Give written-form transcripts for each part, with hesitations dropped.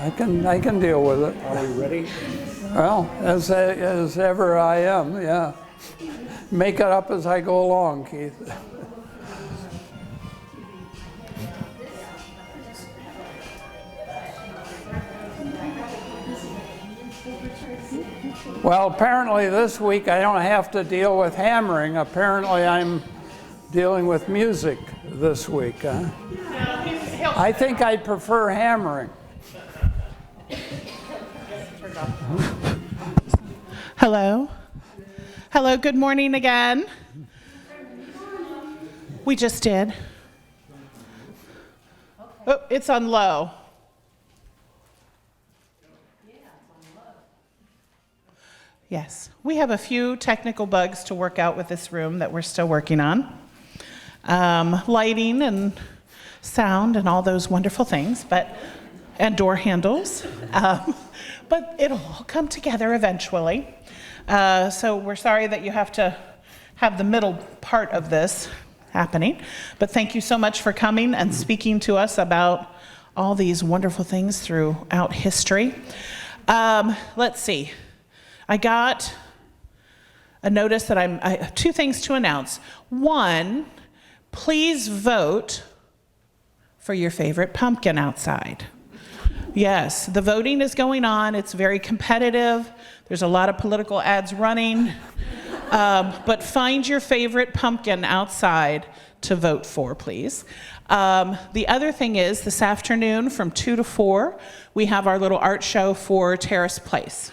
I can deal with it. Are we ready? Well, as ever I am, yeah. Make it up as I go along, Keith. Well, apparently this week I don't have to deal with hammering. Apparently I'm dealing with music this week. Huh? I think I'd prefer hammering. Hello. Hello, good morning again. We just did. Oh, it's on low. Yes, we have a few technical bugs to work out with this room that we're still working on. Lighting and sound and all those wonderful things, and door handles. But it'll all come together eventually. So we're sorry that you have to have the middle part of this happening. But thank you so much for coming and speaking to us about all these wonderful things throughout history. Let's see. I got a notice that I have two things to announce. One, please vote for your favorite pumpkin outside. Yes, the voting is going on. It's very competitive. There's a lot of political ads running. But find your favorite pumpkin outside to vote for, please. The other thing is, this afternoon from 2 to 4, we have our little art show for Terrace Place.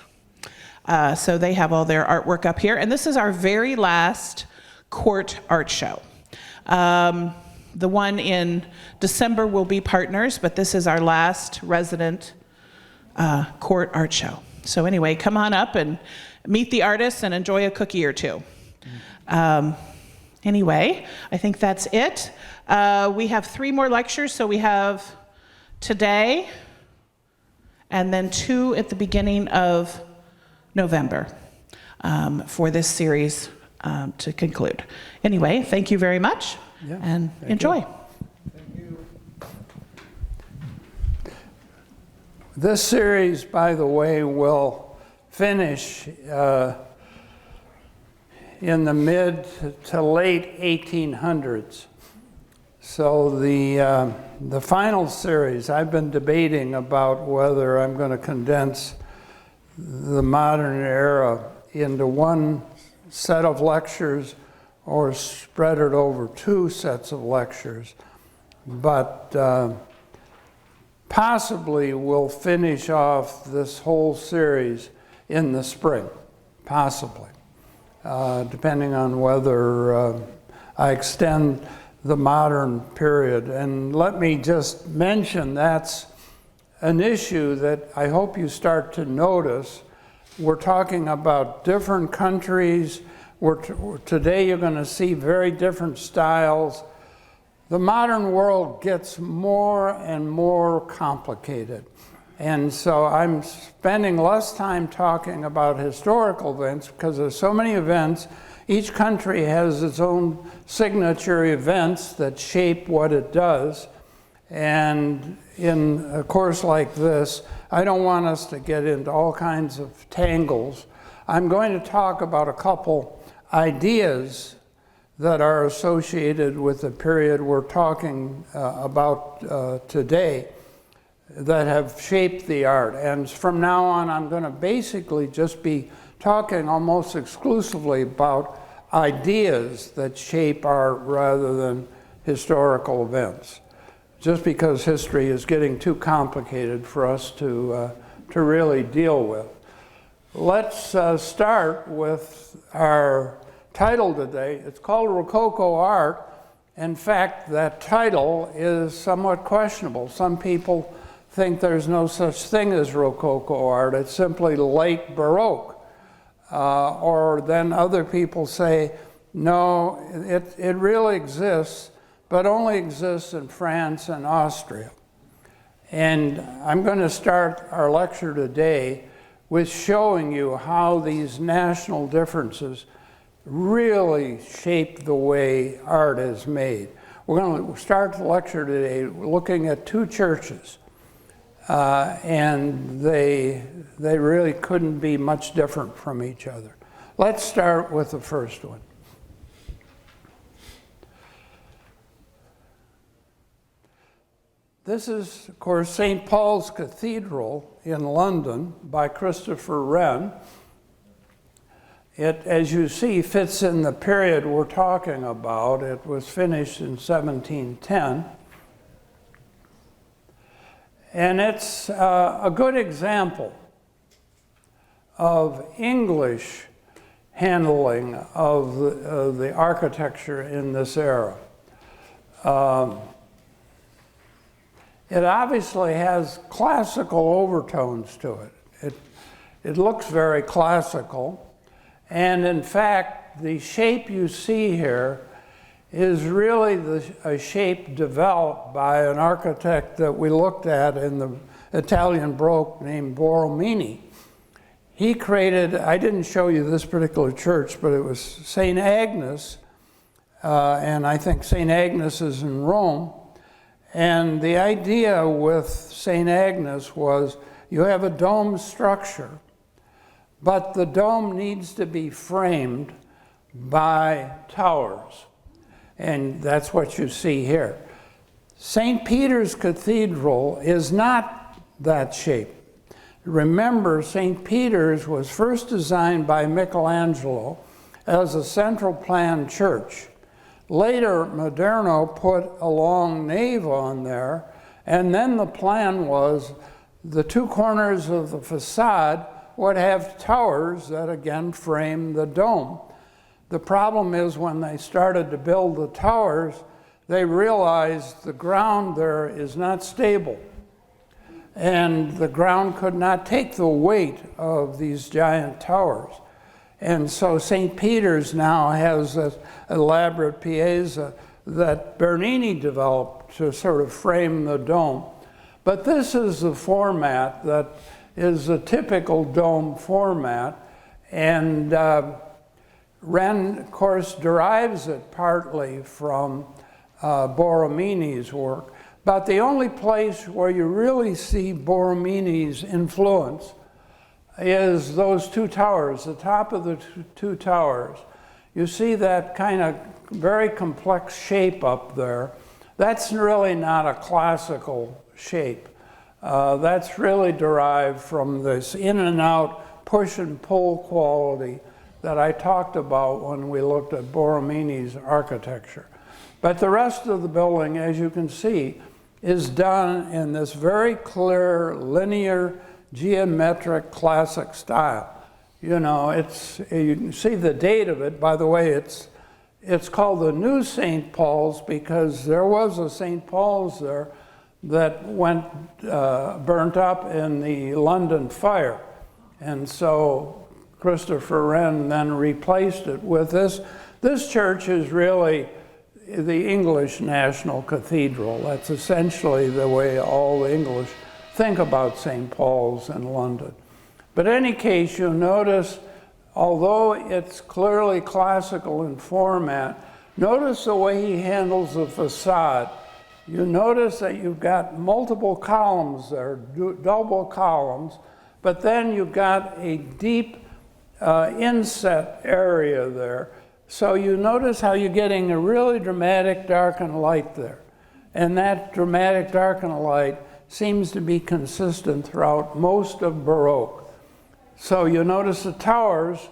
So they have all their artwork up here. And this is our very last court art show. The one in December will be partners, but this is our last resident court art show. So anyway, come on up and meet the artists and enjoy a cookie or two. Anyway, I think that's it. We have 3 more lectures. So we have today and then 2 at the beginning of November for this series to conclude. Anyway, thank you very much, and enjoy. Thank you. This series, by the way, will finish in the mid to late 1800s. So the final series, I've been debating about whether I'm going to condense the modern era into one set of lectures or spread it over 2 sets of lectures. But possibly we'll finish off this whole series in the spring, possibly, depending on whether I extend the modern period. And let me just mention that's an issue that I hope you start to notice. We're talking about different countries. Today you're going to see very different styles. The modern world gets more and more complicated. And so I'm spending less time talking about historical events because there's so many events. Each country has its own signature events that shape what it does. And in a course like this, I don't want us to get into all kinds of tangles. I'm going to talk about a couple ideas that are associated with the period we're talking about today that have shaped the art. And from now on, I'm going to basically just be talking almost exclusively about ideas that shape art rather than historical events, just because history is getting too complicated for us to really deal with. Let's start with our title today. It's called Rococo Art. In fact, that title is somewhat questionable. Some people think there's no such thing as Rococo art. It's simply late Baroque. Or then other people say, no, it really exists, but only exists in France and Austria. And I'm going to start our lecture today with showing you how these national differences really shape the way art is made. We're going to start the lecture today looking at 2 churches. and they really couldn't be much different from each other. Let's start with the first one. This is, of course, St. Paul's Cathedral in London by Christopher Wren. It, as you see, fits in the period we're talking about. It was finished in 1710. And it's a good example of English handling of the architecture in this era. It obviously has classical overtones to it. It looks very classical. And in fact, the shape you see here is really a shape developed by an architect that we looked at in the Italian Baroque named Borromini. He created, I didn't show you this particular church, but it was St. Agnes, and I think St. Agnes is in Rome. And the idea with St. Agnes was you have a dome structure, but the dome needs to be framed by towers. And that's what you see here. St. Peter's Cathedral is not that shape. Remember, St. Peter's was first designed by Michelangelo as a central plan church. Later, Moderno put a long nave on there, and then the plan was the two corners of the facade would have towers that again frame the dome. The problem is when they started to build the towers, they realized the ground there is not stable. And the ground could not take the weight of these giant towers. And so St. Peter's now has this elaborate piazza that Bernini developed to sort of frame the dome. But this is the format that is a typical dome format. And Wren, of course, derives it partly from Borromini's work. But the only place where you really see Borromini's influence is those two towers, the top of the two towers. You see that kind of very complex shape up there. That's really not a classical shape. That's really derived from this in and out push and pull quality that I talked about when we looked at Borromini's architecture. But the rest of the building, as you can see, is done in this very clear, linear, geometric, classic style. You know, you can see the date of it. By the way, it's called the New St. Paul's because there was a St. Paul's there that went burnt up in the London fire. And so Christopher Wren then replaced it with this. This church is really the English National Cathedral. That's essentially the way all the English think about St. Paul's in London. But in any case, you'll notice, although it's clearly classical in format, notice the way he handles the facade. You notice that you've got multiple columns there, double columns, but then you've got a deep inset area there. So you notice how you're getting a really dramatic dark and light there. And that dramatic dark and light seems to be consistent throughout most of Baroque. So you notice the towers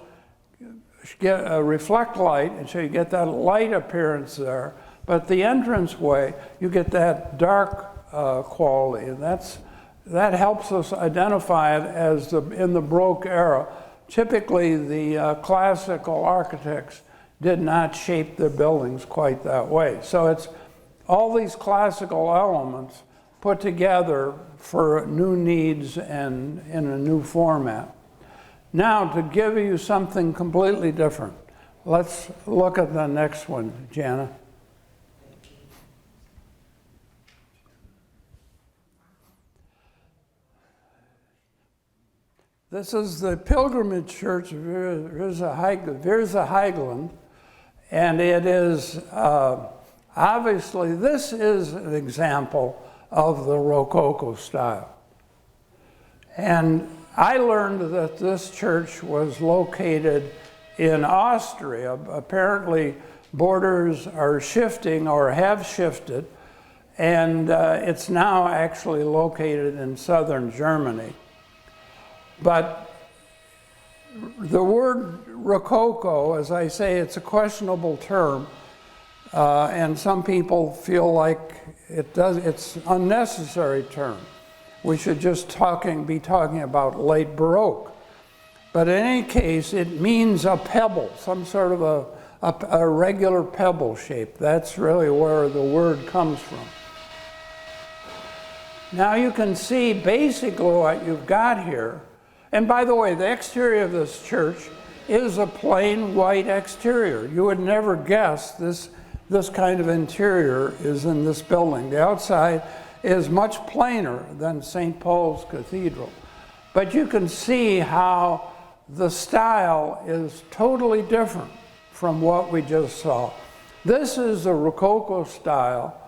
reflect light, and so you get that light appearance there. But the entranceway, you get that dark quality, and that helps us identify it as in the Baroque era. Typically, the classical architects did not shape their buildings quite that way. So it's all these classical elements put together for new needs and in a new format. Now, to give you something completely different, let's look at the next one, Jana. This is the pilgrimage church of Virza-Heigland, and it is obviously, this is an example of the Rococo style. And I learned that this church was located in Austria. Apparently, borders are shifting or have shifted, and it's now actually located in southern Germany. But the word Rococo, as I say, it's a questionable term, and some people feel like it's an unnecessary term. We should just be talking about late Baroque. But in any case, it means a pebble, some sort of a regular pebble shape. That's really where the word comes from. Now you can see basically what you've got here. And by the way, the exterior of this church is a plain white exterior. You would never guess this kind of interior is in this building. The outside is much plainer than St. Paul's Cathedral. But you can see how the style is totally different from what we just saw. This is the Rococo style.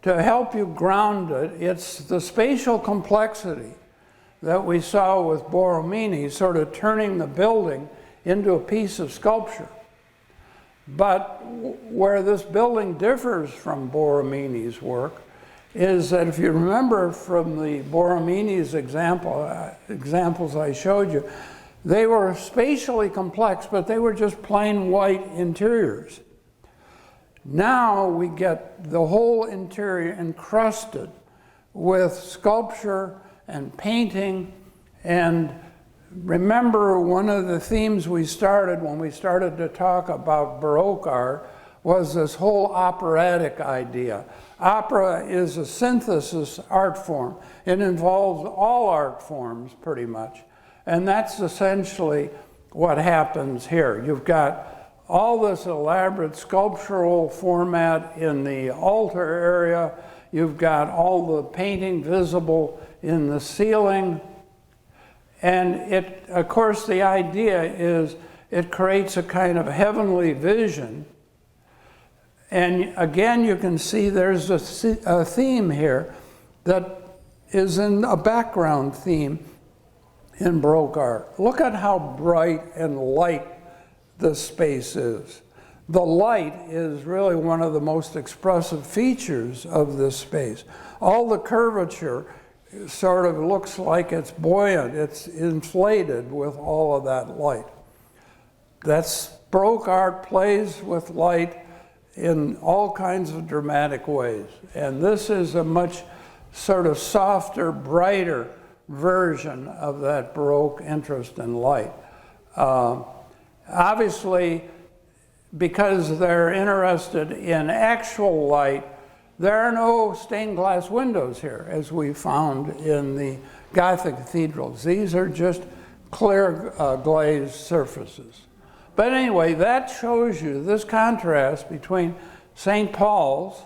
To help you ground it, it's the spatial complexity that we saw with Borromini, sort of turning the building into a piece of sculpture. But where this building differs from Borromini's work is that if you remember from the Borromini's examples I showed you, they were spatially complex, but they were just plain white interiors. Now we get the whole interior encrusted with sculpture and painting. And remember, one of the themes we started when we started to talk about Baroque art was this whole operatic idea. Opera is a synthesis art form. It involves all art forms pretty much. And that's essentially what happens here. You've got all this elaborate sculptural format in the altar area. You've got all the painting visible in the ceiling. And of course, the idea is it creates a kind of heavenly vision. And again, you can see there's a theme here that is in a background theme in Baroque art. Look at how bright and light this space is. The light is really one of the most expressive features of this space. All the curvature sort of looks like it's buoyant, it's inflated with all of that light. Baroque art plays with light in all kinds of dramatic ways. And this is a much sort of softer, brighter version of that Baroque interest in light. Obviously, because they're interested in actual light, there are no stained glass windows here, as we found in the Gothic cathedrals. These are just clear glazed surfaces. But anyway, that shows you this contrast between St. Paul's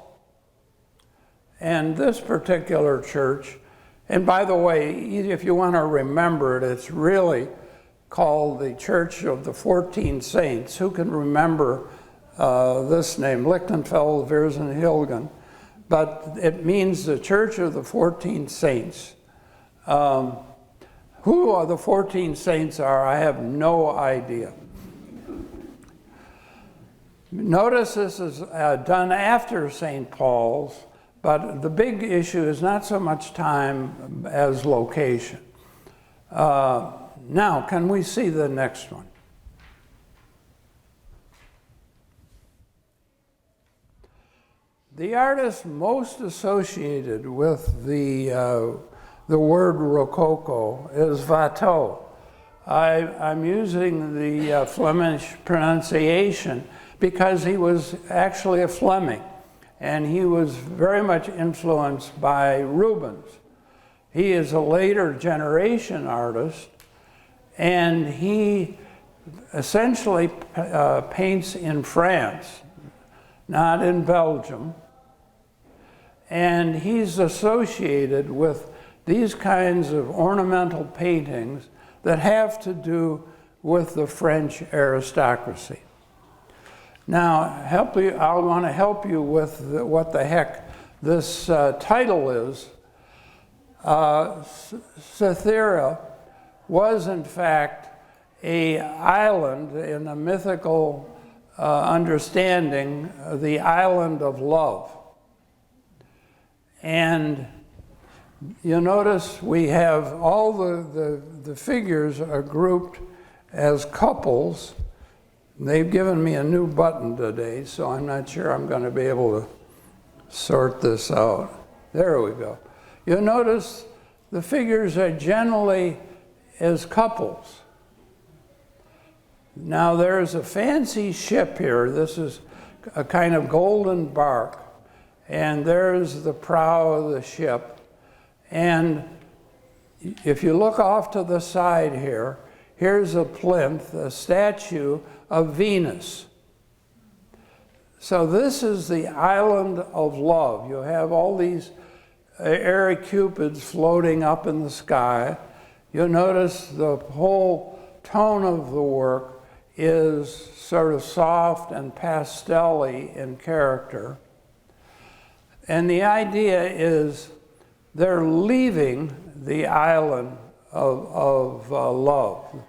and this particular church. And by the way, if you want to remember it, it's really called the Church of the 14 Saints. Who can remember this name? Lichtenfeld, Wiesenhilgen. But it means the Church of the 14 Saints. Who are the 14 saints are, I have no idea. Notice this is done after St. Paul's, but the big issue is not so much time as location. Now, can we see the next one? The artist most associated with the word Rococo is Watteau. I'm using the Flemish pronunciation because he was actually a Fleming, and he was very much influenced by Rubens. He is a later generation artist, and he essentially paints in France, not in Belgium. And he's associated with these kinds of ornamental paintings that have to do with the French aristocracy. Now, I want to help you with what the heck this title is. Cythera was in fact an island in a mythical understanding, the island of love. And you notice we have all the figures are grouped as couples. They've given me a new button today, so I'm not sure I'm going to be able to sort this out. There we go. You'll notice the figures are generally as couples. Now there's a fancy ship here. This is a kind of golden bark. And there's the prow of the ship. And if you look off to the side here, here's a plinth, a statue of Venus. So this is the island of love. You have all these airy cupids floating up in the sky. You'll notice the whole tone of the work is sort of soft and pastel-y in character. And the idea is they're leaving the island of love.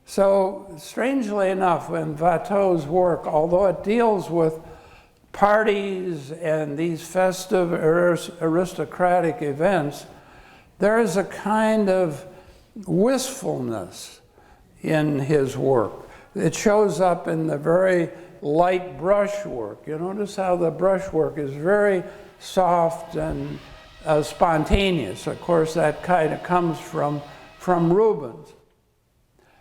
So strangely enough, in Watteau's work, although it deals with parties and these festive aristocratic events, there is a kind of wistfulness in his work. It shows up in the very light brushwork. You notice how the brushwork is very soft and spontaneous. Of course, that kind of comes from Rubens.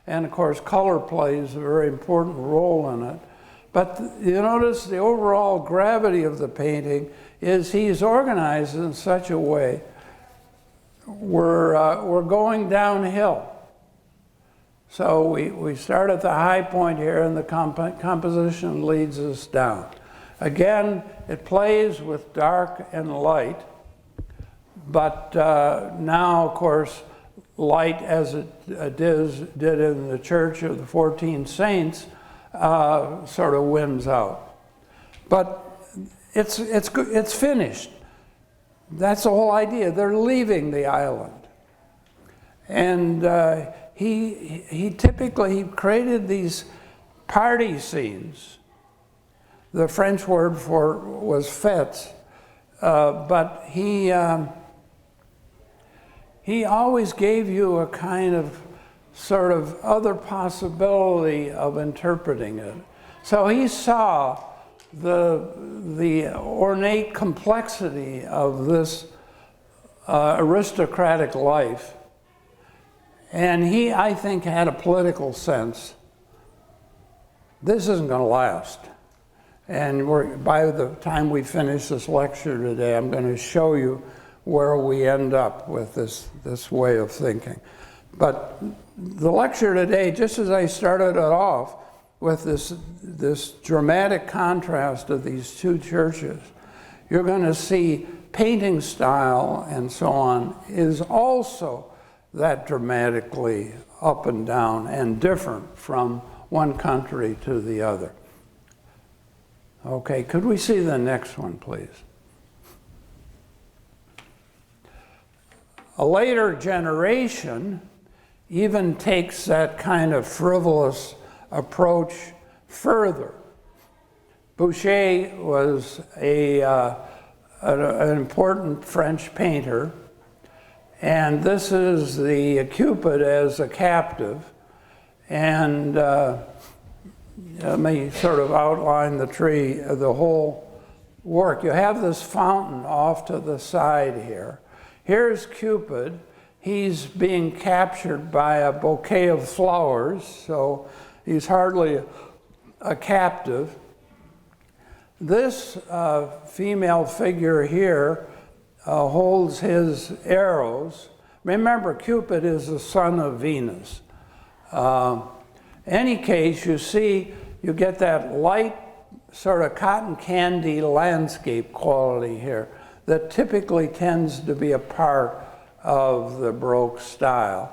And of course, color plays a very important role in it. But you notice the overall gravity of the painting is he's organized in such a way we're going downhill. So we start at the high point here, and the composition leads us down. Again, it plays with dark and light, but now, of course, light, as it did in the Church of the 14 Saints, sort of wins out. But it's finished. That's the whole idea. They're leaving the island. And he typically created these party scenes. The French word for was fêtes, but he always gave you a kind of sort of other possibility of interpreting it. So he saw the ornate complexity of this aristocratic life. And he, I think, had a political sense. This isn't going to last. And by the time we finish this lecture today, I'm going to show you where we end up with this way of thinking. But the lecture today, just as I started it off with this dramatic contrast of these two churches, you're going to see painting style and so on is also that dramatically up and down and different from one country to the other. Okay, could we see the next one, please? A later generation even takes that kind of frivolous approach further. Boucher was an important French painter, and this is the Cupid as a captive. And let me sort of outline the whole work. You have this fountain off to the side here. Here's Cupid. He's being captured by a bouquet of flowers, so he's hardly a captive. This female figure here holds his arrows. Remember, Cupid is the son of Venus. Any case, you see, you get that light sort of cotton candy landscape quality here that typically tends to be a part of the Baroque style.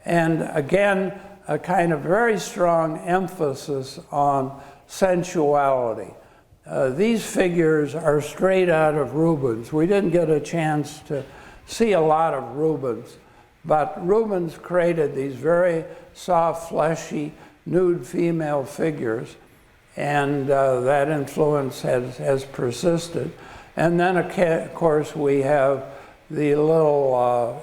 And again, a kind of very strong emphasis on sensuality. These figures are straight out of Rubens. We didn't get a chance to see a lot of Rubens, but Rubens created these very soft, fleshy, nude female figures, and that influence has persisted. And then, of course, we have the little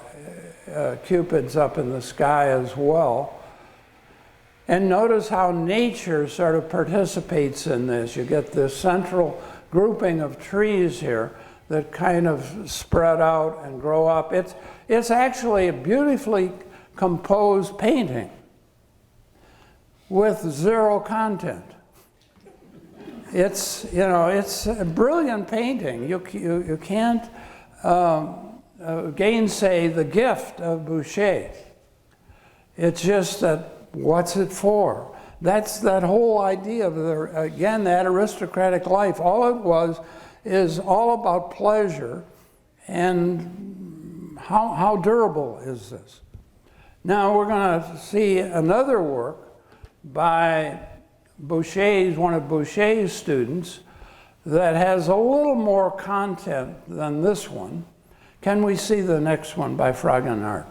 cupids up in the sky as well. And notice how nature sort of participates in this. You get this central grouping of trees here that kind of spread out and grow up. It's actually a beautifully composed painting with zero content. It's a brilliant painting. You can't gainsay the gift of Boucher. It's just that, what's it for? That's that whole idea of, again, that aristocratic life. All it was is all about pleasure, and how durable is this? Now we're going to see another work by Boucher's, one of Boucher's students, that has a little more content than this one. Can we see the next one by Fragonard?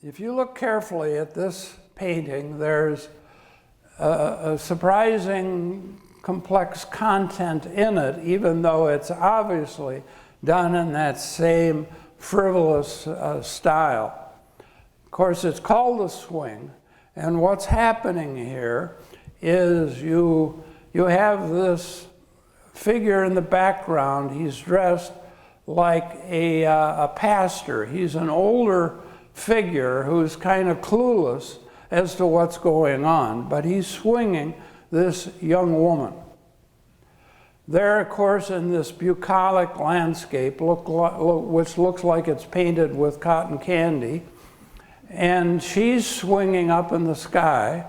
If you look carefully at this painting, there's a surprising complex content in it, even though it's obviously done in that same frivolous style. Of course, it's called a swing, and what's happening here is you have this figure in the background. He's dressed like a pastor. He's an older figure who's kind of clueless as to what's going on, but he's swinging this young woman. There, of course, in this bucolic landscape, which looks like it's painted with cotton candy, and she's swinging up in the sky.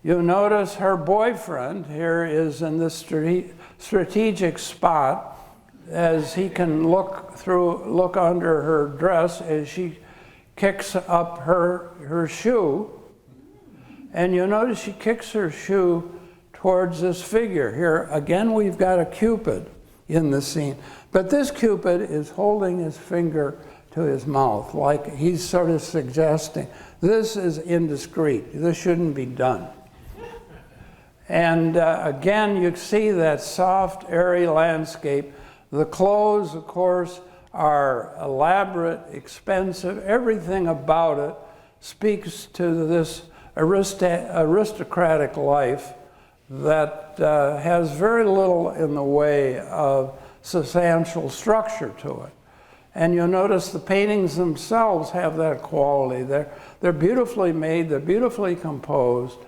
You'll notice her boyfriend here is in this strategic spot, as he can look under her dress as she kicks up her shoe, and you'll notice she kicks her shoe towards this figure. Here again we've got a Cupid in the scene, but this Cupid is holding his finger to his mouth, like he's sort of suggesting this is indiscreet, this shouldn't be done. And again, you see that soft, airy landscape. The clothes, of course, are elaborate, expensive. Everything about it speaks to this aristocratic life that has very little in the way of substantial structure to it. And you'll notice the paintings themselves have that quality. They're beautifully made, they're beautifully composed,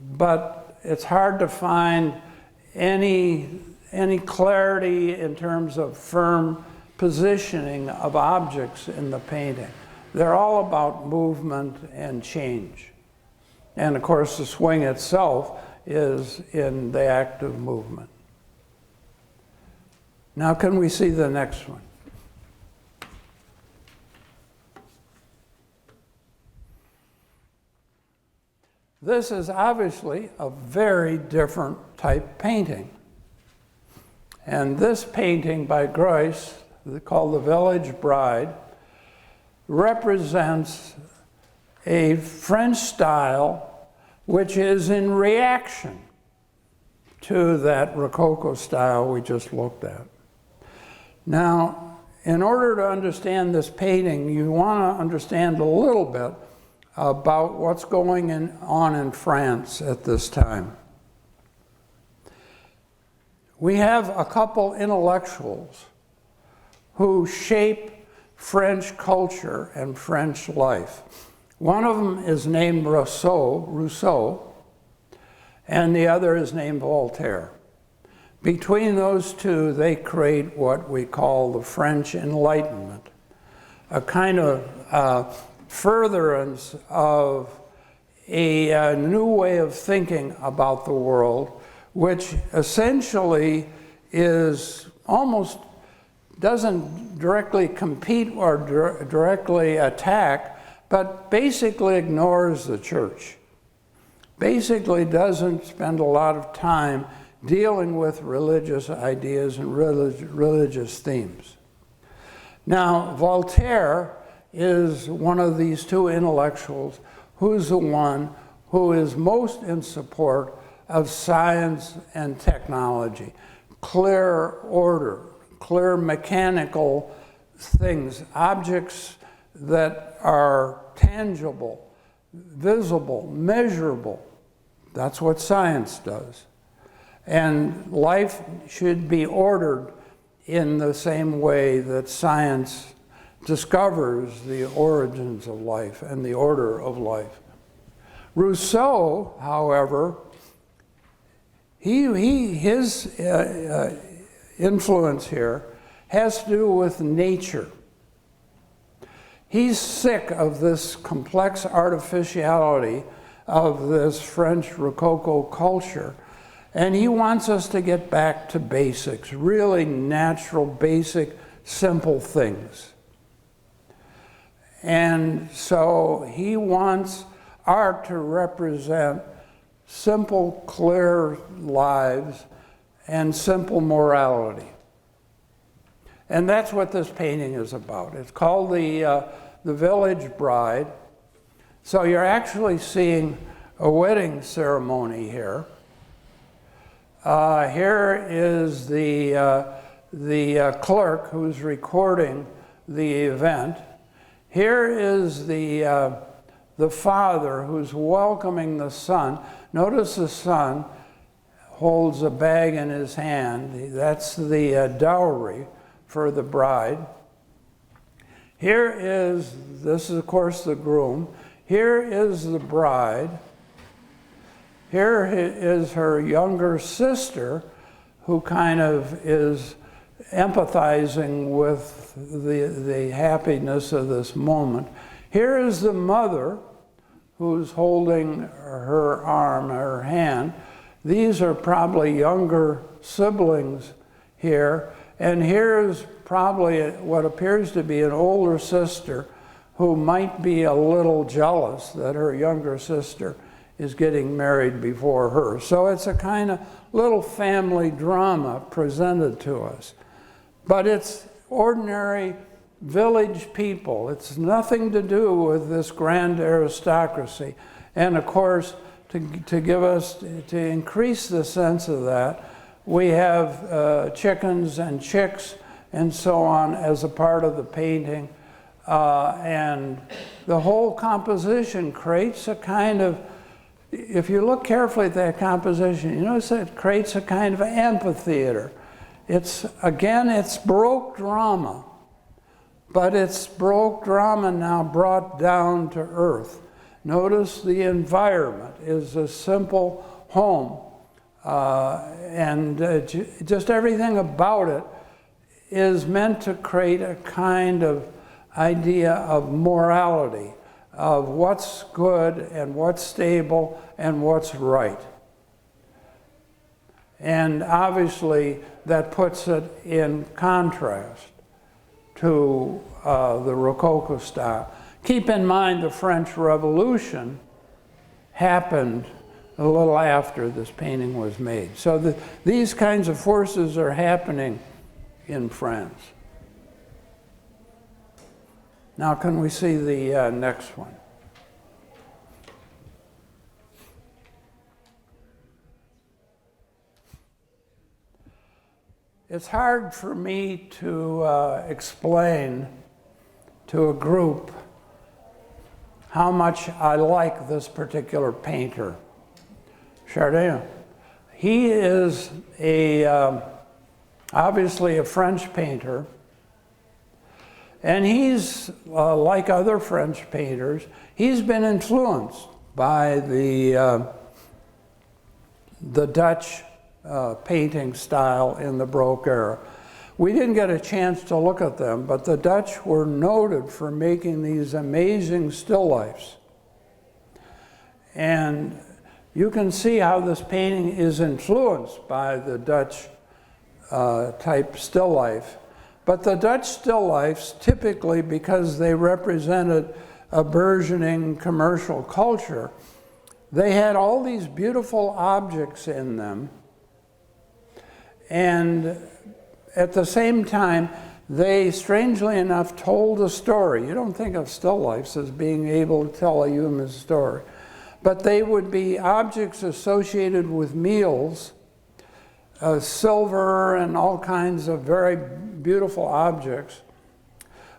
but it's hard to find any clarity in terms of firm positioning of objects in the painting. They're all about movement and change. And of course, the swing itself is in the act of movement. Now, can we see the next one? This is obviously a very different type painting. And this painting by Greuze, called The Village Bride, represents a French style which is in reaction to that Rococo style we just looked at. Now, in order to understand this painting, you want to understand a little bit about what's going on in France at this time. We have a couple intellectuals who shape French culture and French life. One of them is named Rousseau, and the other is named Voltaire. Between those two, they create what we call the French Enlightenment, a kind of furtherance of a new way of thinking about the world, which essentially is almost doesn't directly compete or directly attack, but basically ignores the church. Basically doesn't spend a lot of time dealing with religious ideas and religious themes. Now, Voltaire is one of these two intellectuals who's the one who is most in support of science and technology, clear order, clear mechanical things, objects that are tangible, visible, measurable. That's what science does. And life should be ordered in the same way that science discovers the origins of life and the order of life. Rousseau, however, his influence here has to do with nature. He's sick of this complex artificiality of this French Rococo culture, and he wants us to get back to basics, really natural, basic, simple things. And so he wants art to represent simple, clear lives and simple morality. And that's what this painting is about. It's called the Village Bride. So you're actually seeing a wedding ceremony here. Here is the clerk who's recording the event. Here is the father who's welcoming the son. Notice the son holds a bag in his hand. That's the dowry for the bride. This is of course the groom. Here is the bride. Here is her younger sister, who kind of is empathizing with the happiness of this moment. Here is the mother who's holding her arm, her hand. These are probably younger siblings here. And here's probably what appears to be an older sister who might be a little jealous that her younger sister is getting married before her. So it's a kind of little family drama presented to us. But it's ordinary village people. It's nothing to do with this grand aristocracy. And of course, to increase the sense of that, we have chickens and chicks and so on as a part of the painting. And the whole composition creates a kind of, if you look carefully at that composition, you notice it creates a kind of amphitheater. It's Baroque drama, but it's Baroque drama now brought down to earth. Notice the environment is a simple home, and just everything about it is meant to create a kind of idea of morality, of what's good and what's stable and what's right. And obviously that puts it in contrast to the Rococo style. Keep in mind the French Revolution happened a little after this painting was made. So these kinds of forces are happening in France. Now can we see the next one? It's hard for me to explain to a group how much I like this particular painter, Chardin. He is obviously a French painter, and he's, like other French painters, he's been influenced by the Dutch painting style in the Baroque era. We didn't get a chance to look at them, but the Dutch were noted for making these amazing still lifes. And you can see how this painting is influenced by the Dutch type still life. But the Dutch still lifes, typically because they represented a burgeoning commercial culture, they had all these beautiful objects in them. And at the same time, they, strangely enough, told a story. You don't think of still lifes as being able to tell a human story. But they would be objects associated with meals, silver and all kinds of very beautiful objects.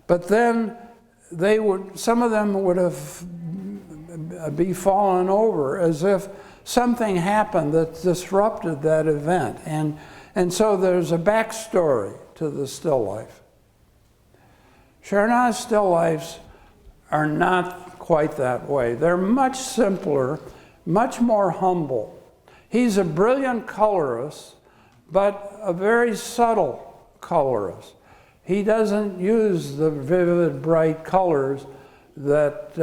But then they would, some of them would have be fallen over as if something happened that disrupted that event. And so there's a backstory to the still life. Chardin's still lifes are not quite that way. They're much simpler, much more humble. He's a brilliant colorist, but a very subtle colorist. He doesn't use the vivid, bright colors that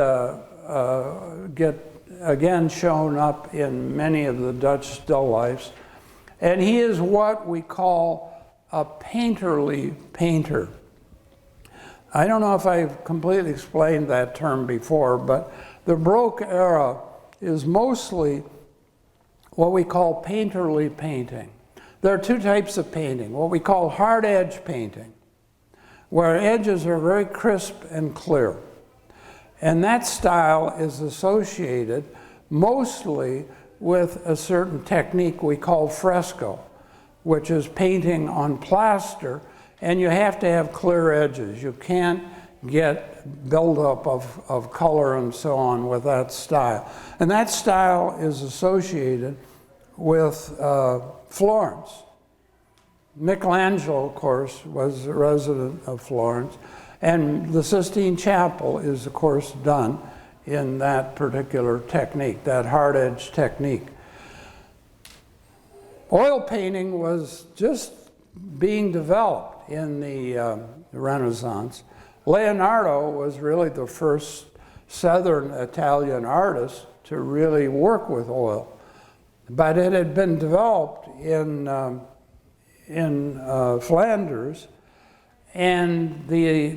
get again shown up in many of the Dutch still lifes. And he is what we call a painterly painter. I don't know if I've completely explained that term before, but the Baroque era is mostly what we call painterly painting. There are two types of painting, what we call hard edge painting, where edges are very crisp and clear. And that style is associated mostly with a certain technique we call fresco, which is painting on plaster, and you have to have clear edges. You can't get buildup of color and so on with that style. And that style is associated with Florence. Michelangelo, of course, was a resident of Florence, and the Sistine Chapel is, of course, done in that particular technique, that hard edge technique. Oil painting was just being developed in the Renaissance. Leonardo was really the first Southern Italian artist to really work with oil, but it had been developed in Flanders, and the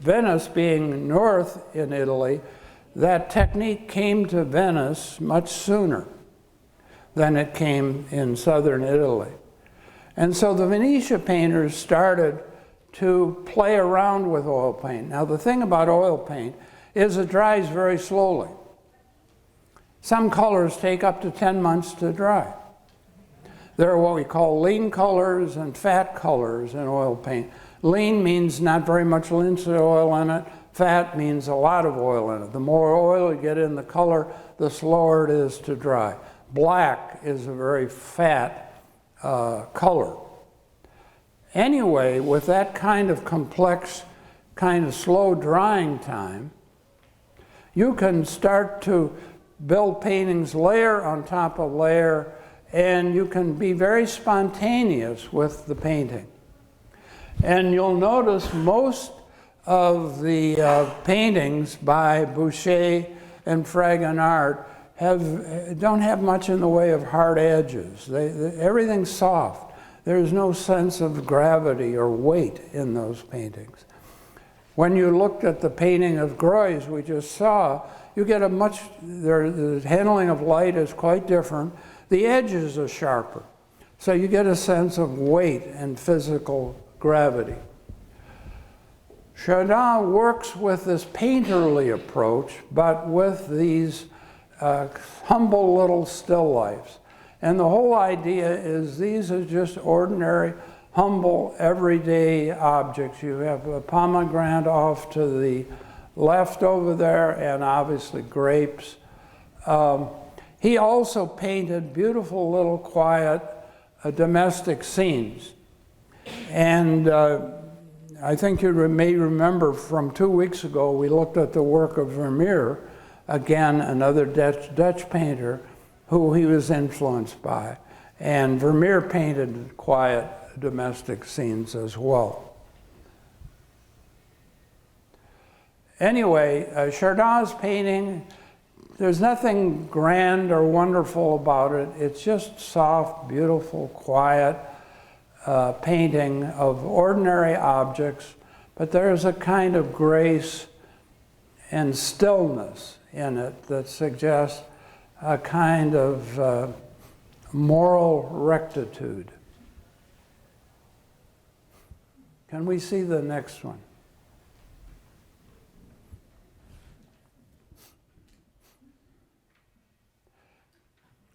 Venice being north in Italy, that technique came to Venice much sooner than it came in southern Italy. And so the Venetian painters started to play around with oil paint. Now the thing about oil paint is it dries very slowly. Some colors take up to 10 months to dry. There are what we call lean colors and fat colors in oil paint. Lean means not very much linseed oil in it. Fat means a lot of oil in it. The more oil you get in the color, the slower it is to dry. Black is a very fat color. Anyway, with that kind of complex, kind of slow drying time, you can start to build paintings layer on top of layer, and you can be very spontaneous with the painting. And you'll notice most of the paintings by Boucher and Fragonard don't have much in the way of hard edges. Everything's soft. There's no sense of gravity or weight in those paintings. When you looked at the painting of Greuze we just saw, you get the handling of light is quite different. The edges are sharper. So you get a sense of weight and physical gravity. Chardin works with this painterly approach, but with these humble little still lifes. And the whole idea is these are just ordinary, humble, everyday objects. You have a pomegranate off to the left over there, and obviously grapes. He also painted beautiful little quiet domestic scenes. And I think you may remember from 2 weeks ago, we looked at the work of Vermeer, again, another Dutch painter who he was influenced by. And Vermeer painted quiet domestic scenes as well. Anyway, Chardin's painting, there's nothing grand or wonderful about it. It's just soft, beautiful, quiet. painting of ordinary objects, but there's a kind of grace and stillness in it that suggests a kind of moral rectitude. Can we see the next one?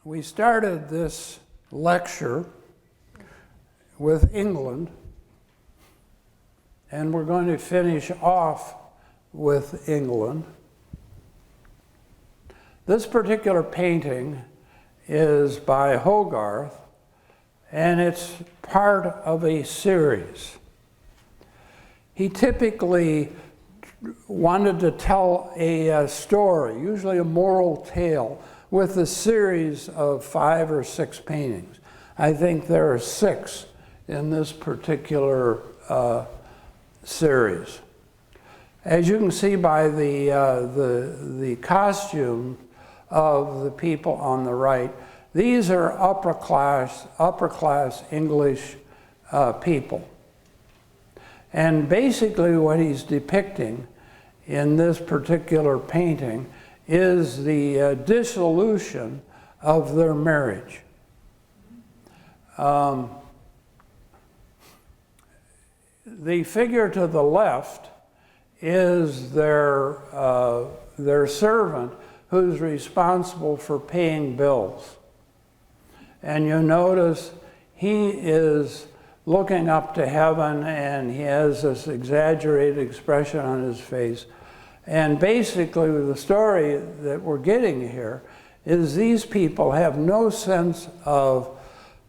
We started this lecture with England, and we're going to finish off with England. This particular painting is by Hogarth, and it's part of a series. He typically wanted to tell a story, usually a moral tale, with a series of 5 or 6 paintings. I think there are 6 in this particular series. As you can see by the costume of the people on the right, these are upper class English people. And basically what he's depicting in this particular painting is the dissolution of their marriage. The figure to the left is their servant who's responsible for paying bills. And you notice he is looking up to heaven, and he has this exaggerated expression on his face. And basically the story that we're getting here is these people have no sense of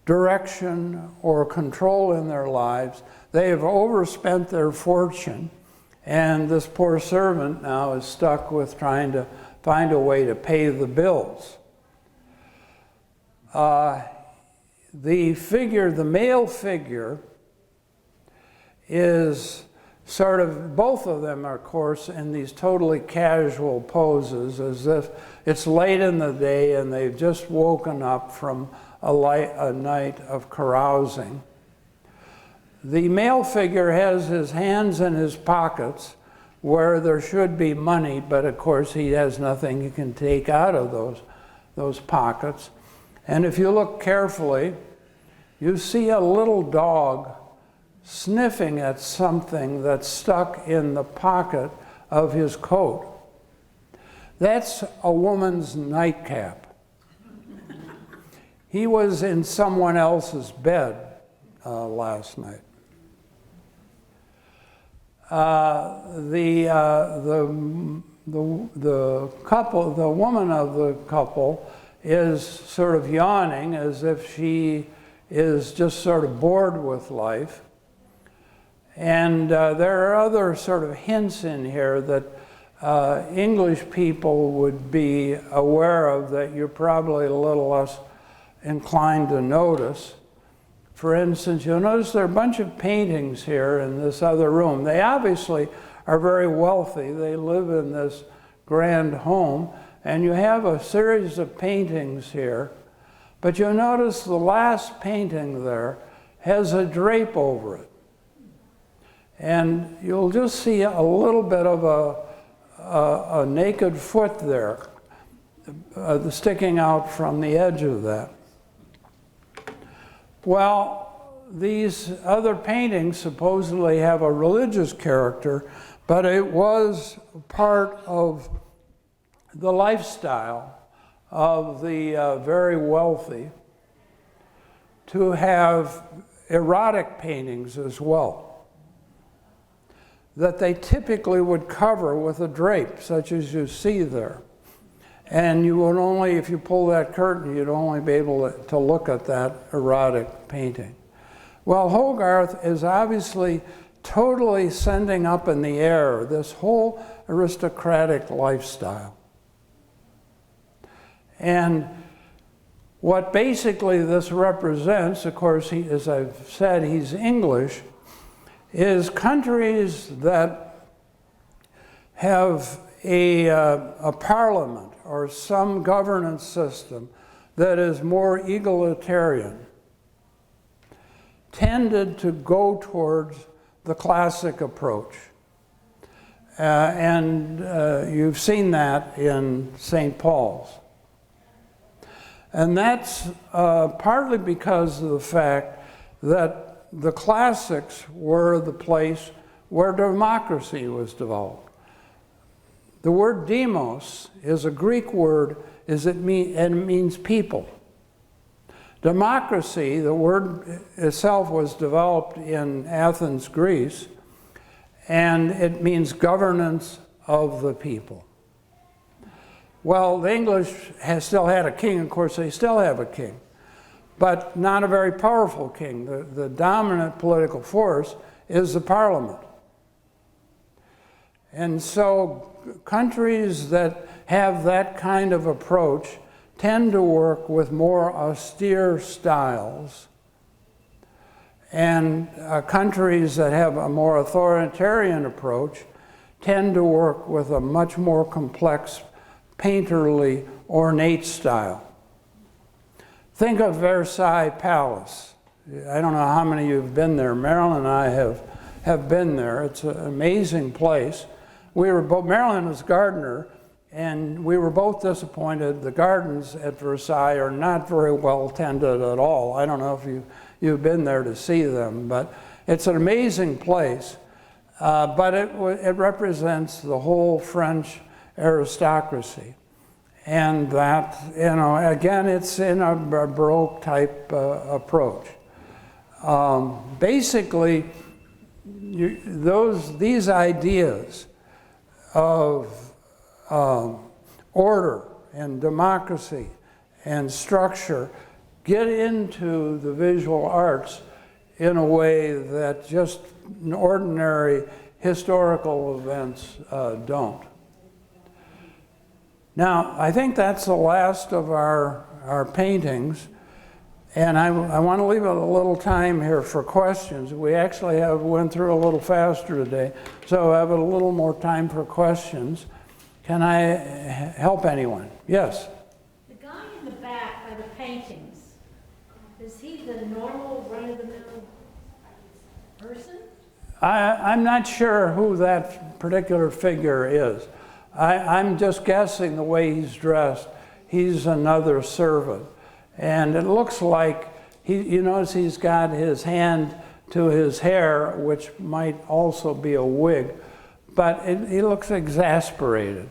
direction or control in their lives. They have overspent their fortune, and this poor servant now is stuck with trying to find a way to pay the bills. The male figure is sort of, both of them are, of course, in these totally casual poses, as if it's late in the day and they've just woken up from a night of carousing. The male figure has his hands in his pockets where there should be money, but of course he has nothing he can take out of those pockets. And if you look carefully, you see a little dog sniffing at something that's stuck in the pocket of his coat. That's a woman's nightcap. He was in someone else's bed last night. The couple, the woman of the couple, is sort of yawning as if she is just sort of bored with life. And there are other sort of hints in here that English people would be aware of that you're probably a little less inclined to notice. For instance, you'll notice there are a bunch of paintings here in this other room. They obviously are very wealthy. They live in this grand home, and you have a series of paintings here. But you'll notice the last painting there has a drape over it. And you'll just see a little bit of a naked foot there, sticking out from the edge of that. Well, these other paintings supposedly have a religious character, but it was part of the lifestyle of the very wealthy to have erotic paintings as well, that they typically would cover with a drape, such as you see there. And you would only, if you pull that curtain, you'd only be able to look at that erotic painting. Well, Hogarth is obviously totally sending up in the air this whole aristocratic lifestyle. And what basically this represents, of course, as I've said, he's English, is countries that have a parliament or some governance system that is more egalitarian. tended to go towards the classic approach. You've seen that in St. Paul's. And that's partly because of the fact that the classics were the place where democracy was developed. The word demos is a Greek word, and it means people. Democracy, the word itself, was developed in Athens, Greece, and it means governance of the people. Well, the English still had a king. Of course, they still have a king, but not a very powerful king. The dominant political force is the parliament. And so countries that have that kind of approach tend to work with more austere styles. And countries that have a more authoritarian approach tend to work with a much more complex, painterly, ornate style. Think of Versailles Palace. I don't know how many of you have been there. Marilyn and I have been there. It's an amazing place. Marilyn was gardener, and we were both disappointed. The gardens at Versailles are not very well tended at all. I don't know if you've been there to see them, but it's an amazing place. But it represents the whole French aristocracy. And that, again, it's in a Baroque type approach. Basically, these ideas of order and democracy and structure get into the visual arts in a way that just ordinary historical events don't. Now, I think that's the last of our paintings, and I want to leave a little time here for questions. We actually went through a little faster today, so I have a little more time for questions. Can I help anyone? Yes? The guy in the back by the paintings, is he the normal run-of-the-mill person? I'm not sure who that particular figure is. I'm just guessing the way he's dressed. He's another servant. And it looks like, you notice he's got his hand to his hair, which might also be a wig, but he looks exasperated.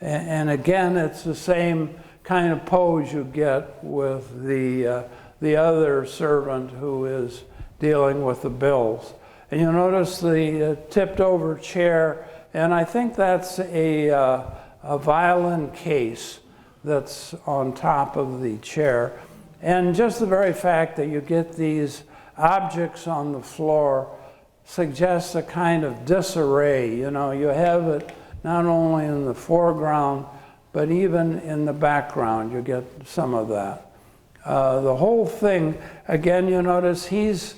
And again, it's the same kind of pose you get with the other servant who is dealing with the bills. And you'll notice the tipped over chair, and I think that's a violin case that's on top of the chair. And just the very fact that you get these objects on the floor suggests a kind of disarray. You have it not only in the foreground, but even in the background, you get some of that. The whole thing, again, you notice he's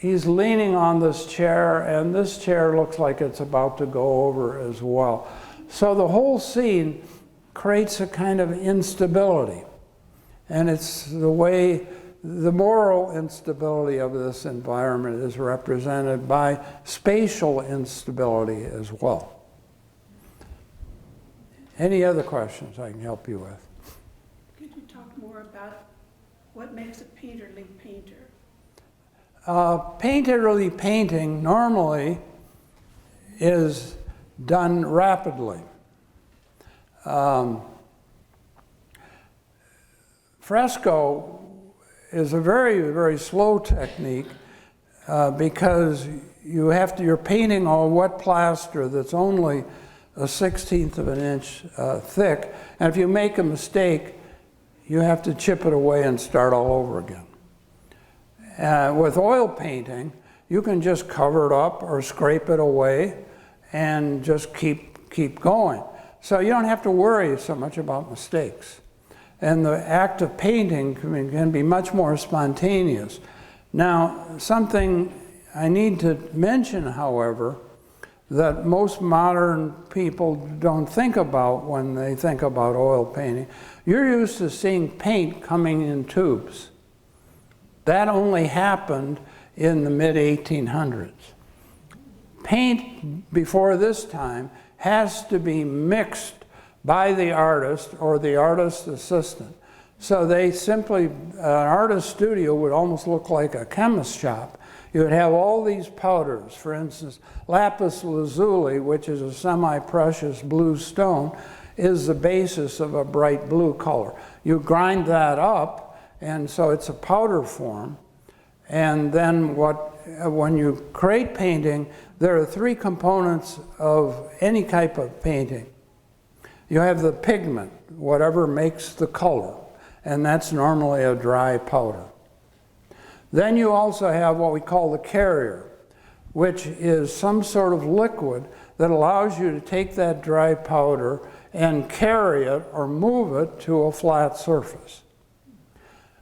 leaning on this chair, and this chair looks like it's about to go over as well. So the whole scene creates a kind of instability. And it's the way the moral instability of this environment is represented by spatial instability as well. Any other questions I can help you with? Could you talk more about what makes a painterly painter? Painterly painting normally is done rapidly. Fresco is a very, very slow technique because you're painting on wet plaster that's only a 1/16 of an inch thick, and if you make a mistake, you have to chip it away and start all over again. With oil painting, you can just cover it up or scrape it away and just keep going. So you don't have to worry so much about mistakes. And the act of painting can be much more spontaneous. Now, something I need to mention, however, that most modern people don't think about when they think about oil painting. You're used to seeing paint coming in tubes. That only happened in the mid-1800s. Paint before this time has to be mixed by the artist or the artist's assistant. So they simply, an artist studio would almost look like a chemist shop. You would have all these powders, for instance, lapis lazuli, which is a semi-precious blue stone, is the basis of a bright blue color. You grind that up, and so it's a powder form. And then when you create painting, there are three components of any type of painting. You have the pigment, whatever makes the color, and that's normally a dry powder. Then you also have what we call the carrier, which is some sort of liquid that allows you to take that dry powder and carry it or move it to a flat surface.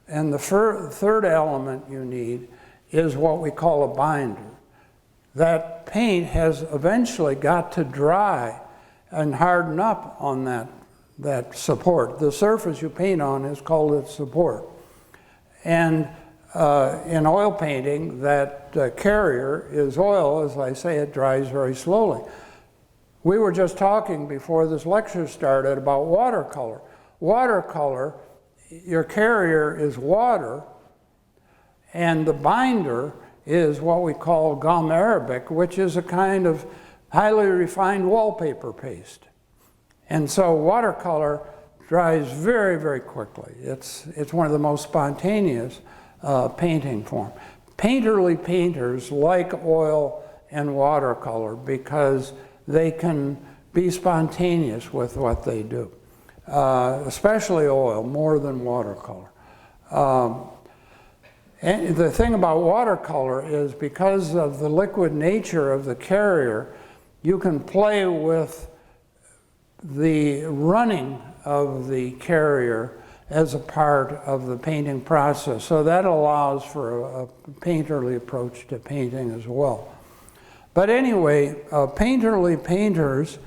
And the third element you need is what we call a binder. That paint has eventually got to dry and harden up on that support. The surface you paint on is called its support. And in oil painting, that carrier is oil. As I say, it dries very slowly. We were just talking before this lecture started about watercolor. Watercolor, your carrier is water, and the binder is what we call gum arabic, which is a kind of highly refined wallpaper paste. And so watercolor dries very, very quickly. It's one of the most spontaneous painting form. Painterly painters like oil and watercolor because they can be spontaneous with what they do, especially oil, more than watercolor. And the thing about watercolor is because of the liquid nature of the carrier, you can play with the running of the carrier as a part of the painting process. So that allows for a painterly approach to painting as well. But anyway, painterly painters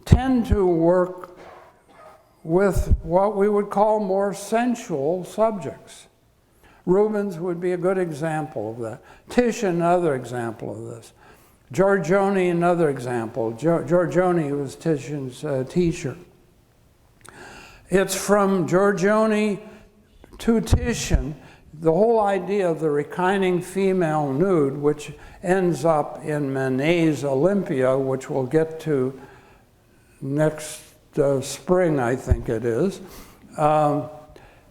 tend to work with what we would call more sensual subjects. Rubens would be a good example of that. Titian, another example of this. Giorgione, another example. Giorgione was Titian's teacher. It's from Giorgione to Titian, the whole idea of the reclining female nude, which ends up in Manet's Olympia, which we'll get to next spring, I think it is.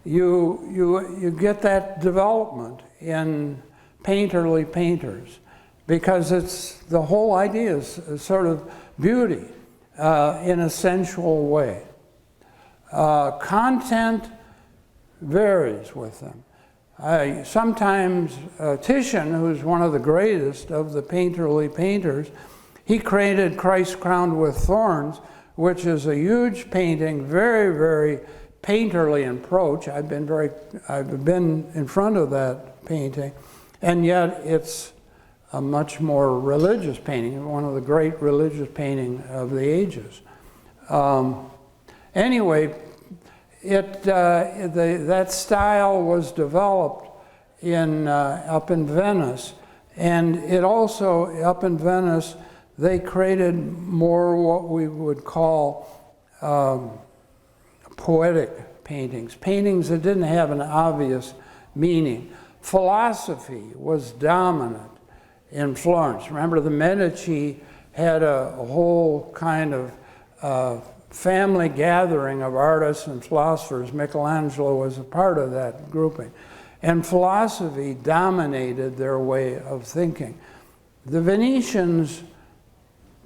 You get that development in painterly painters because it's the whole idea is sort of beauty in a sensual way. Content varies with them. Sometimes Titian, who's one of the greatest of the painterly painters, he created Christ Crowned with Thorns, which is a huge painting, very, very painterly approach. I've been in front of that painting, and yet it's a much more religious painting, one of the great religious paintings of the ages. Anyway, that style was developed up in Venice, and it also, up in Venice, they created more what we would call poetic paintings, paintings that didn't have an obvious meaning. Philosophy was dominant in Florence. Remember, the Medici had a whole kind of family gathering of artists and philosophers. Michelangelo was a part of that grouping. And philosophy dominated their way of thinking. The Venetians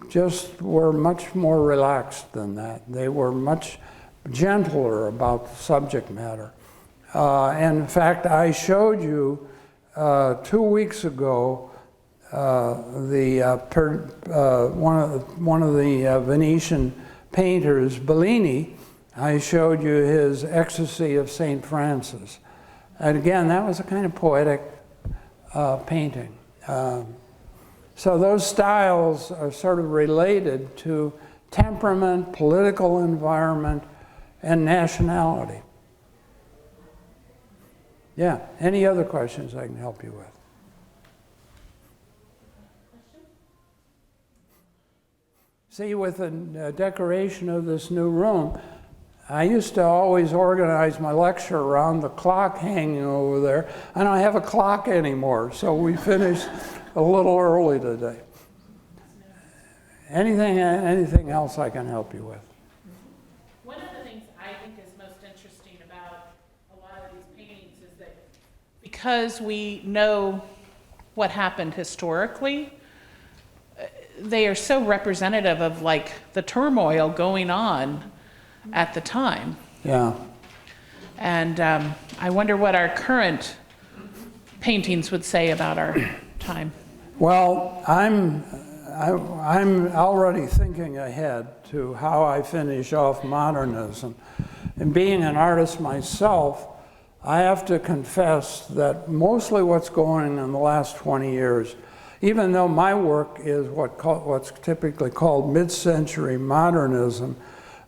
just were much more relaxed than that. They were much gentler about the subject matter. And in fact, I showed you 2 weeks ago one of the Venetian painters, Bellini. I showed you his Ecstasy of St. Francis. And again, that was a kind of poetic painting. So those styles are sort of related to temperament, political environment, and nationality. Yeah, any other questions I can help you with? See, with the decoration of this new room, I used to always organize my lecture around the clock hanging over there. I don't have a clock anymore, so we finished a little early today. Anything else I can help you with? One of the things I think is most interesting about a lot of these paintings is that because we know what happened historically, they are so representative of like the turmoil going on at the time. Yeah. And I wonder what our current paintings would say about our time. Well, I'm already thinking ahead to how I finish off modernism. And being an artist myself, I have to confess that mostly what's going on in the last 20 years, even though my work is what's typically called mid-century modernism,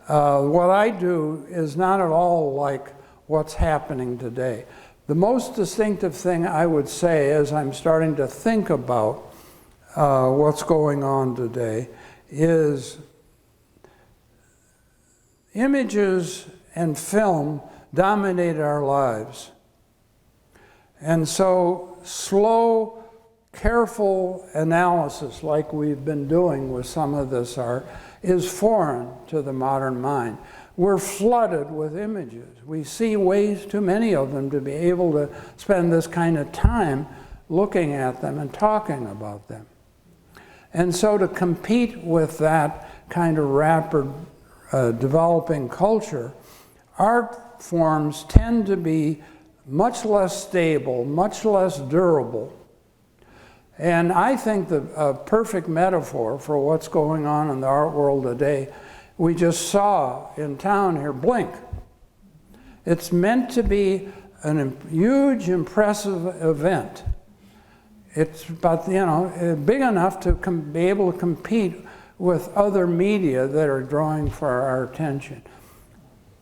what I do is not at all like what's happening today. The most distinctive thing I would say as I'm starting to think about what's going on today is images and film dominate our lives. And so slow, careful analysis, like we've been doing with some of this art, is foreign to the modern mind. We're flooded with images. We see ways too many of them to be able to spend this kind of time looking at them and talking about them. And so to compete with that kind of rapid developing culture, art forms tend to be much less stable, much less durable. And I think the perfect metaphor for what's going on in the art world today, we just saw in town here, Blink. It's meant to be a huge, impressive event. It's about, big enough to be able to compete with other media that are drawing for our attention.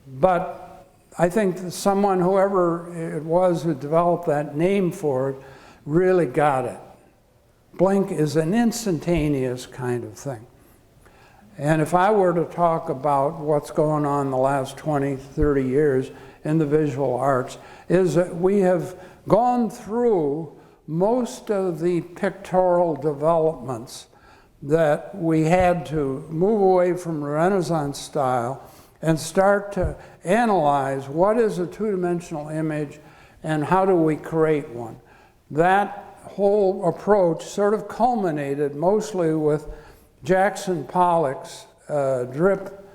But I think that someone, whoever it was who developed that name for it, really got it. Blink is an instantaneous kind of thing. And if I were to talk about what's going on in the last 20, 30 years in the visual arts, is that we have gone through most of the pictorial developments that we had to move away from Renaissance style and start to analyze what is a two-dimensional image and how do we create one. That whole approach sort of culminated mostly with Jackson Pollock's drip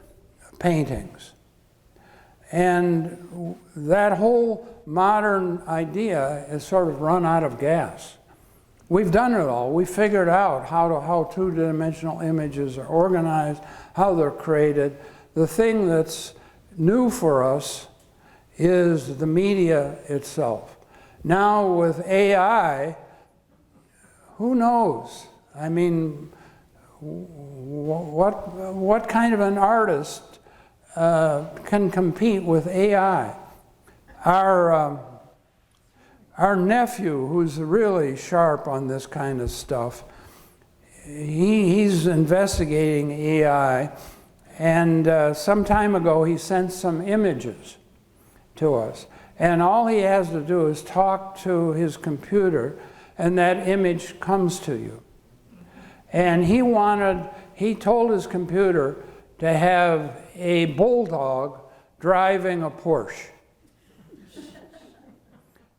paintings. And that whole modern idea has sort of run out of gas. We've done it all. We figured out how two-dimensional images are organized, how they're created. The thing that's new for us is the media itself. Now with AI, who knows? I mean, what kind of an artist can compete with AI? Our nephew, who's really sharp on this kind of stuff, he's investigating AI, and some time ago he sent some images to us. And all he has to do is talk to his computer, and that image comes to you. And he told his computer to have a bulldog driving a Porsche.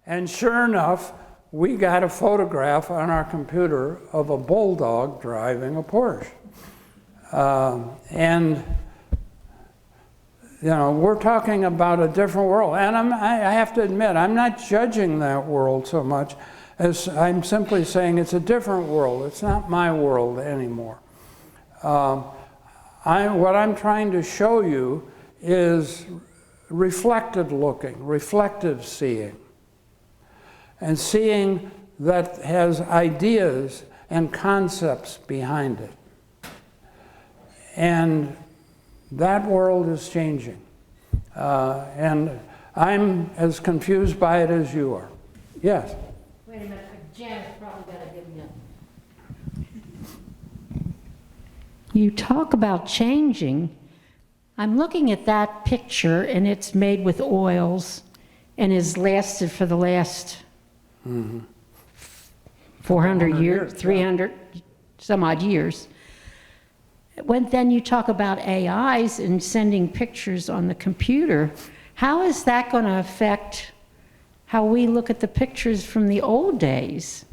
And sure enough, we got a photograph on our computer of a bulldog driving a Porsche. And we're talking about a different world. And I have to admit, I'm not judging that world so much as I'm simply saying it's a different world. It's not my world anymore. What I'm trying to show you is reflective looking, reflective seeing. And seeing that has ideas and concepts behind it. And that world is changing. And I'm as confused by it as you are. Yes? Wait a minute, Janet's probably got to give me you talk about changing. I'm looking at that picture, and it's made with oils and has lasted for the last 400 years, 300 some odd years. Then you talk about AIs and sending pictures on the computer. How is that going to affect how we look at the pictures from the old days?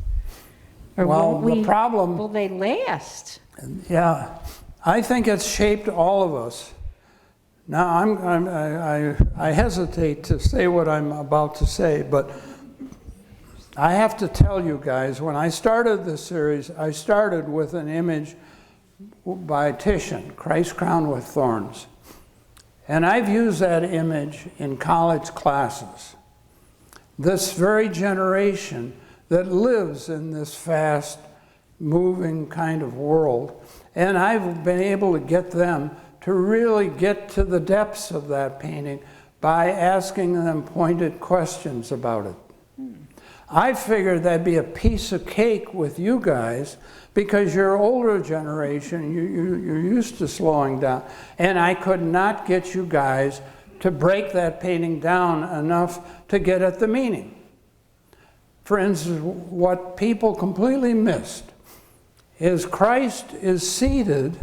Or Well, the problem... will they last? Yeah, I think it's shaped all of us. Now, I hesitate to say what I'm about to say, but I have to tell you guys, when I started this series, I started with an image by Titian, Christ Crowned with Thorns. And I've used that image in college classes. This very generation that lives in this fast moving kind of world. And I've been able to get them to really get to the depths of that painting by asking them pointed questions about it. I figured that'd be a piece of cake with you guys because you're older generation, you're used to slowing down. And I could not get you guys to break that painting down enough to get at the meaning. For instance, what people completely missed is Christ is seated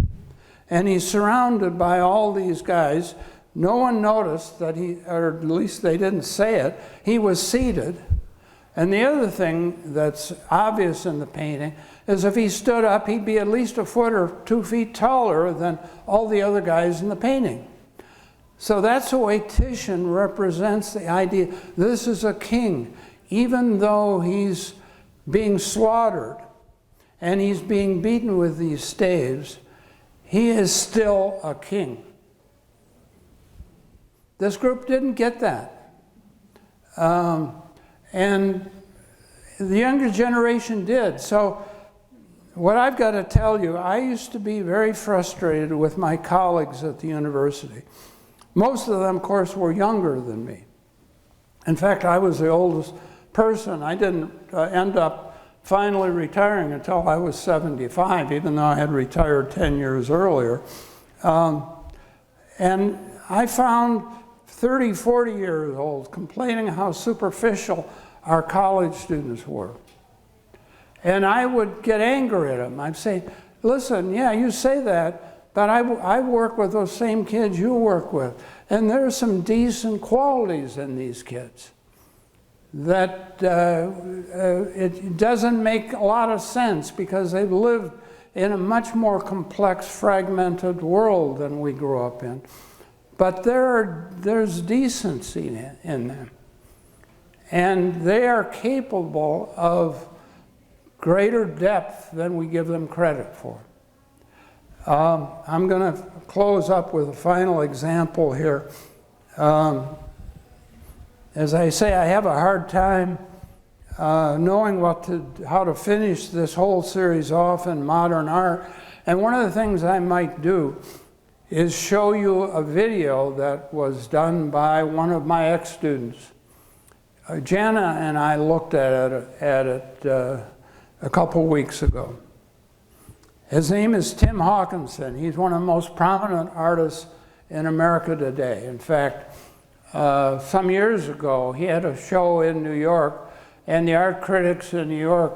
and he's surrounded by all these guys. No one noticed that or at least they didn't say it, he was seated. And the other thing that's obvious in the painting is if he stood up, he'd be at least a foot or 2 feet taller than all the other guys in the painting. So that's the way Titian represents the idea. This is a king. Even though he's being slaughtered and he's being beaten with these staves, he is still a king. This group didn't get that. And the younger generation did. So what I've got to tell you, I used to be very frustrated with my colleagues at the university. Most of them, of course, were younger than me. In fact, I was the oldest person. I didn't end up finally retiring until I was 75, even though I had retired 10 years earlier. And I found 30, 40 years old complaining how superficial our college students were. And I would get angry at them. I'd say, listen, yeah, you say that, but I work with those same kids you work with. And there's some decent qualities in these kids that it doesn't make a lot of sense because they've lived in a much more complex, fragmented world than we grew up in. But there's decency in them. And they are capable of greater depth than we give them credit for. I'm going to close up with a final example here. As I say, I have a hard time knowing how to finish this whole series off in modern art. And one of the things I might do is show you a video that was done by one of my ex-students. Jana and I looked at it a couple weeks ago. His name is Tim Hawkinson. He's one of the most prominent artists in America today. In fact, some years ago, he had a show in New York, and the art critics in New York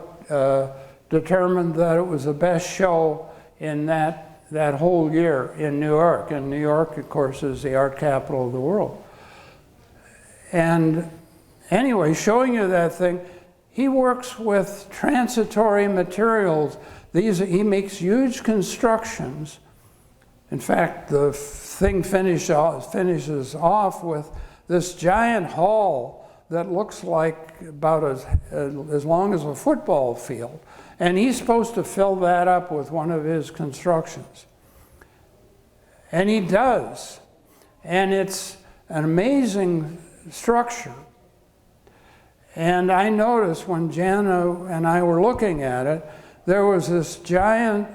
determined that it was the best show in that whole year in New York. And New York, of course, is the art capital of the world. And anyway, showing you that thing, he works with transitory materials. He makes huge constructions. In fact, the thing finishes off with this giant hall that looks like about as long as a football field. And he's supposed to fill that up with one of his constructions. And he does. And it's an amazing structure. And I noticed when Jana and I were looking at it, there was this giant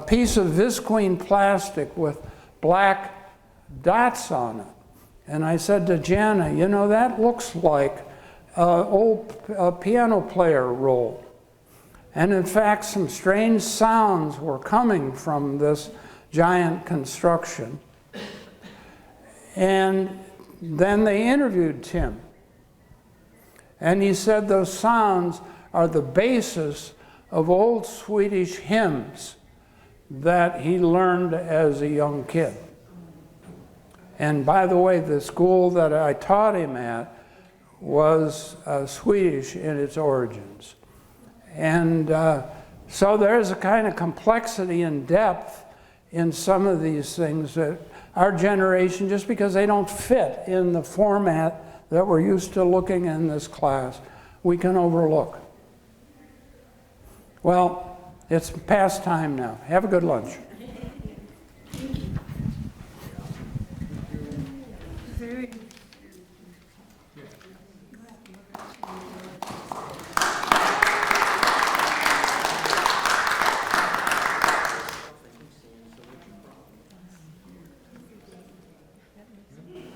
piece of visqueen plastic with black dots on it. And I said to Jana, you know, that looks like an old piano player roll. And in fact, some strange sounds were coming from this giant construction. And then they interviewed Tim. And he said those sounds are the basis of old Swedish hymns that he learned as a young kid. And by the way, the school that I taught him at was Swedish in its origins. And so there's a kind of complexity and depth in some of these things that our generation, just because they don't fit in the format that we're used to looking in this class, we can overlook. Well, it's past time now. Have a good lunch.